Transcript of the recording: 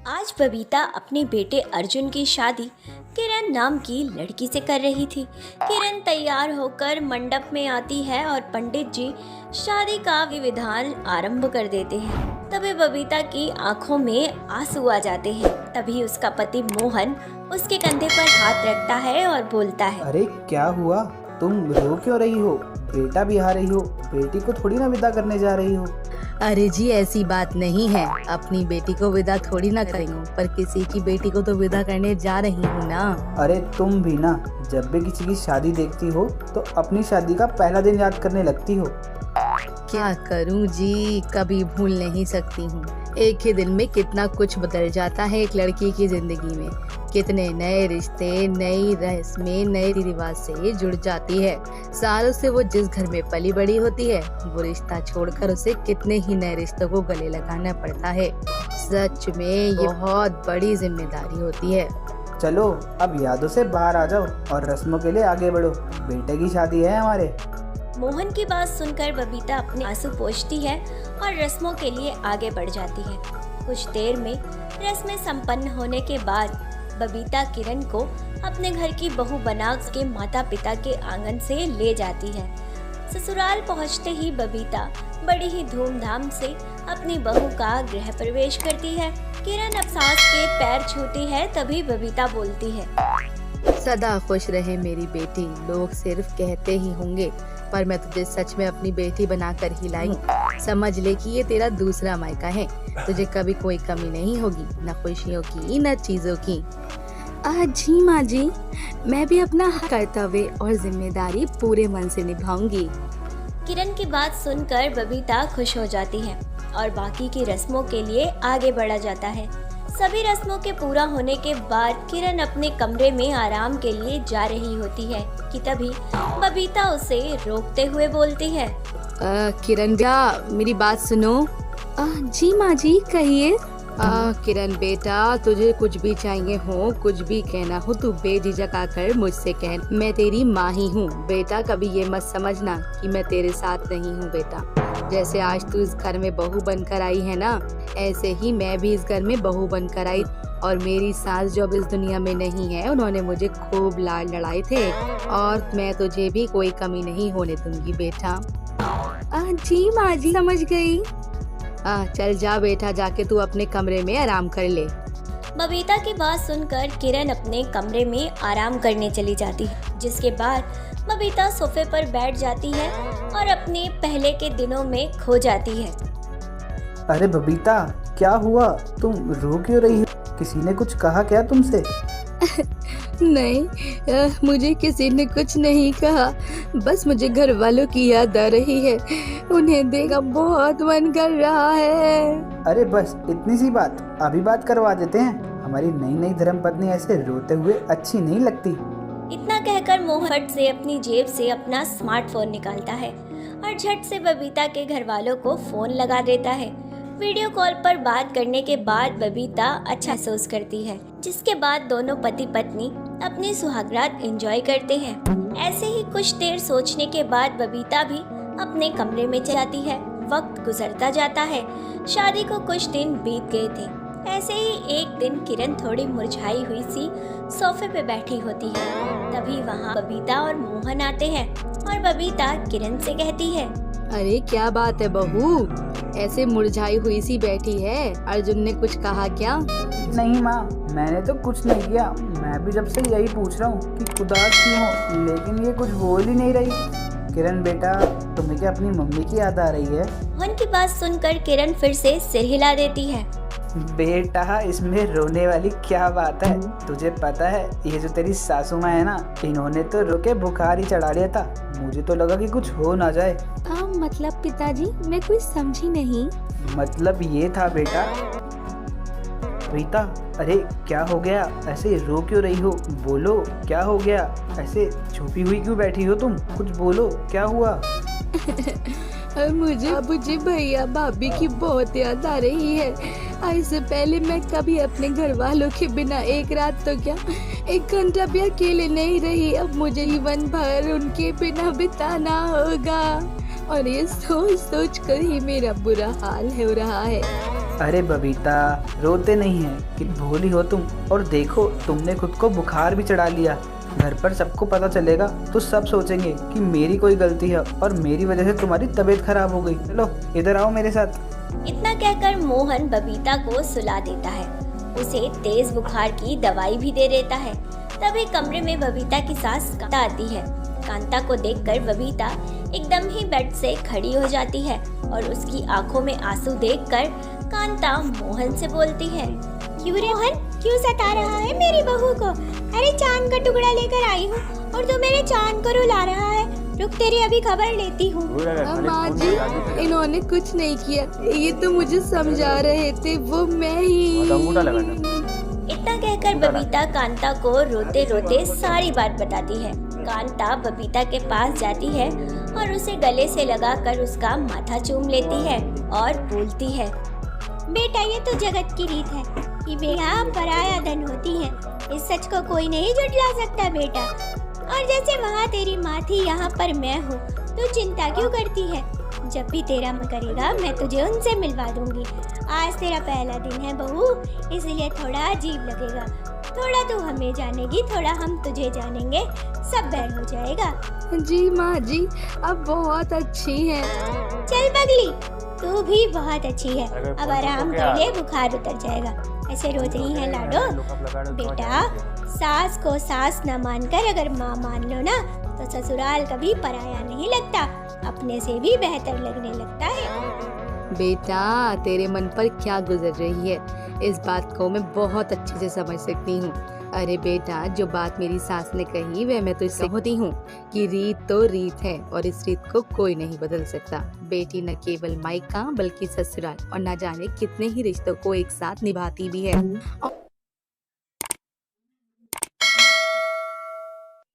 आज बबीता अपने बेटे अर्जुन की शादी किरण नाम की लड़की से कर रही थी। किरण तैयार होकर मंडप में आती है और पंडित जी शादी का विधान आरंभ कर देते हैं। तभी बबीता की आंखों में आंसू आ जाते हैं। तभी उसका पति मोहन उसके कंधे पर हाथ रखता है और बोलता है, अरे क्या हुआ, तुम रो क्यों रही हो? बेटा भी आ रही हो, बेटी को थोड़ी ना विदा करने जा रही हो। अरे जी ऐसी बात नहीं है, अपनी बेटी को विदा थोड़ी ना करेंगे, पर किसी की बेटी को तो विदा करने जा रही हूँ ना। अरे तुम भी ना, जब भी किसी की शादी देखती हो तो अपनी शादी का पहला दिन याद करने लगती हो। क्या करूँ जी, कभी भूल नहीं सकती हूँ। एक ही दिन में कितना कुछ बदल जाता है एक लड़की की जिंदगी में। कितने नए रिश्ते, नई रस्में, नए रिवाज से जुड़ जाती है। सालों से वो जिस घर में पली बड़ी होती है, वो रिश्ता छोड़कर उसे कितने ही नए रिश्तों को गले लगाना पड़ता है। सच में ये बहुत बड़ी जिम्मेदारी होती है। चलो अब यादों से बाहर आ जाओ और रस्मों के लिए आगे बढ़ो। बेटे की शादी है हमारे। मोहन की बात सुनकर बबीता अपने आंसू पोंछती है और रस्मों के लिए आगे बढ़ जाती है। कुछ देर में रस्में संपन्न होने के बाद बबीता किरण को अपने घर की बहू बना के माता पिता के आंगन से ले जाती है। ससुराल पहुंचते ही बबीता बड़ी ही धूमधाम से अपनी बहू का गृह प्रवेश करती है। किरण अब सास के पैर छूती है। तभी बबीता बोलती है, सदा खुश रहे मेरी बेटी। लोग सिर्फ कहते ही होंगे, पर मैं तुझे सच में अपनी बेटी बनाकर ही लाई हूँ। समझ ले कि ये तेरा दूसरा मायका है। तुझे कभी कोई कमी नहीं होगी, न खुशियों की न चीजों की। जी माँ जी, मैं भी अपना कर्तव्य और जिम्मेदारी पूरे मन से निभाऊंगी। किरण की बात सुनकर बबीता खुश हो जाती है और बाकी की रस्मों के लिए आगे बढ़ा जाता है। सभी रस्मों के पूरा होने के बाद किरण अपने कमरे में आराम के लिए जा रही होती है कि तभी बबीता उसे रोकते हुए बोलती है, किरण बेटा, मेरी बात सुनो। जी माँ जी, कहिए। किरण बेटा, तुझे कुछ भी चाहिए हो, कुछ भी कहना हो, तू बेझिझक आकर मुझसे कह। मैं तेरी माँ ही हूँ बेटा। कभी ये मत समझना कि मैं तेरे साथ नहीं हूँ बेटा। जैसे आज तू इस घर में बहू बनकर आई है ना, ऐसे ही मैं भी इस घर में बहू बनकर आई। और मेरी सास जो अब इस दुनिया में नहीं है, उन्होंने मुझे खूब लाड लड़ाए थे, और मैं तुझे भी कोई कमी नहीं होने दूंगी बेटा। जी माँ जी, समझ गई। चल जा बेटा, जाके तू अपने कमरे में आराम कर ले। बबीता की बात सुनकर किरण अपने कमरे में आराम करने चली जाती है, जिसके बाद बबीता सोफे पर बैठ जाती है और अपने पहले के दिनों में खो जाती है। अरे बबीता, क्या हुआ? तुम रो क्यों रही हो? किसी ने कुछ कहा क्या तुमसे? नहीं, मुझे किसी ने कुछ नहीं कहा। बस मुझे घर वालों की याद आ रही है। उन्हें देखा बहुत मन कर रहा है। अरे बस इतनी सी बात, अभी बात करवा देते हैं। हमारी नई नई धर्मपत्नी ऐसे रोते हुए अच्छी नहीं लगती। इतना कहकर मोहन फट से अपनी जेब से अपना स्मार्टफोन निकालता है और झट से बबीता के घर वालों को फोन लगा देता है। वीडियो कॉल पर बात करने के बाद बबीता अच्छा महसूस करती है, जिसके बाद दोनों पति पत्नी अपनी सुहागरात एंजॉय करते हैं। ऐसे ही कुछ देर सोचने के बाद बबीता भी अपने कमरे में जाती है। वक्त गुजरता जाता है। शादी को कुछ दिन बीत गए थे। ऐसे ही एक दिन किरण थोड़ी मुरझाई हुई सी सोफे पे बैठी होती है। तभी वहाँ बबीता और मोहन आते हैं और बबीता किरण से कहती है, अरे क्या बात है बहू, ऐसे मुरझाई हुई सी बैठी है? अर्जुन ने कुछ कहा क्या? नहीं माँ, मैंने तो कुछ नहीं किया। मैं भी जब से यही पूछ रहा हूँ कि उदास क्यों हो, लेकिन ये कुछ बोल ही नहीं रही। किरण बेटा, तुम्हें क्या अपनी मम्मी की याद आ रही है? मोहन की बात सुनकर किरण फिर से सिर हिला देती है। बेटा, इसमें रोने वाली क्या बात है? तुझे पता है, ये जो तेरी सासू माँ है ना, इन्होंने तो रो के बुखार ही चढ़ा लिया था। मुझे तो लगा कि कुछ हो ना जाए। मतलब पिताजी, मैं कुछ समझी नहीं। मतलब ये था बेटा। रीता, अरे क्या हो गया? ऐसे रो क्यों रही हो? बोलो, क्या हो गया? ऐसे छुपी हुई क्यों बैठी हो तुम? कुछ बोलो, क्या हुआ? मुझे बाबूजी, भैया, भाभी की बहुत याद आ रही है। इससे पहले मैं कभी अपने घर वालों के बिना एक रात तो क्या, एक घंटा भी अकेले नहीं रही। अब मुझे जीवन भर उनके बिना बिताना होगा, और ये सोच सोच कर ही मेरा बुरा हाल हो रहा है। अरे बबीता, रोते नहीं हैं कि भोली हो तुम। और देखो, तुमने खुद को बुखार भी चढ़ा लिया। घर पर सबको पता चलेगा तो सब सोचेंगे कि मेरी कोई गलती है और मेरी वजह से तुम्हारी तबीयत खराब हो गई। चलो इधर आओ मेरे साथ। इतना कहकर मोहन बबीता को सुला देता है। उसे तेज बुखार की दवाई भी दे देता है। तभी कमरे में बबीता की सास कांता आती है। कांता को देखकर बबीता एकदम ही बेड से खड़ी हो जाती है और उसकी आंखों में आंसू देखकर कांता मोहन से बोलती है, क्यों रे मोहन, क्यों सता रहा है मेरी बहू को? अरे चांद का टुकड़ा लेकर आई हूँ और तू मेरे चांद को रुला रहा है। रुक, तेरी अभी खबर लेती हूँ। माँ जी, इन्होंने कुछ नहीं किया, ये तो मुझे समझा रहे थे, वो मैं ही। इतना कहकर बबीता कांता को रोते रोते सारी बात बताती है। कांता बबीता के पास जाती है और उसे गले से लगाकर उसका माथा चूम लेती है और बोलती है, बेटा ये तो जगत की रीत है कि बेटा पराया धन होती है। इस सच को कोई नहीं झुठला सकता बेटा। और जैसे वहाँ तेरी माँ थी, यहाँ पर मैं हूँ, तो चिंता क्यों करती है? जब भी तेरा मन करेगा मैं तुझे उनसे मिलवा दूंगी। आज तेरा पहला दिन है बहू, इसलिए थोड़ा अजीब लगेगा। थोड़ा तू हमें जानेगी, थोड़ा हम तुझे जानेंगे, सब बैठ हो जाएगा। जी माँ जी, आप बहुत अच्छी हैं। चल पगली, तू भी बहुत अच्छी है। अब आराम कर ले, बुखार उतर जाएगा। ऐसे रो रही है लाडो। बेटा, सास को सास न मानकर अगर माँ मान लो ना, तो ससुराल कभी पराया नहीं लगता, अपने से भी बेहतर लगने लगता है। बेटा, तेरे मन पर क्या गुजर रही है, इस बात को मैं बहुत अच्छे से समझ सकती हूँ। अरे बेटा, जो बात मेरी सास ने कही वह मैं तुझसे होती हूँ कि रीत तो रीत है और इस रीत को कोई नहीं बदल सकता। बेटी न केवल मायका बल्कि ससुराल और न जाने कितने ही रिश्तों को एक साथ निभाती भी है।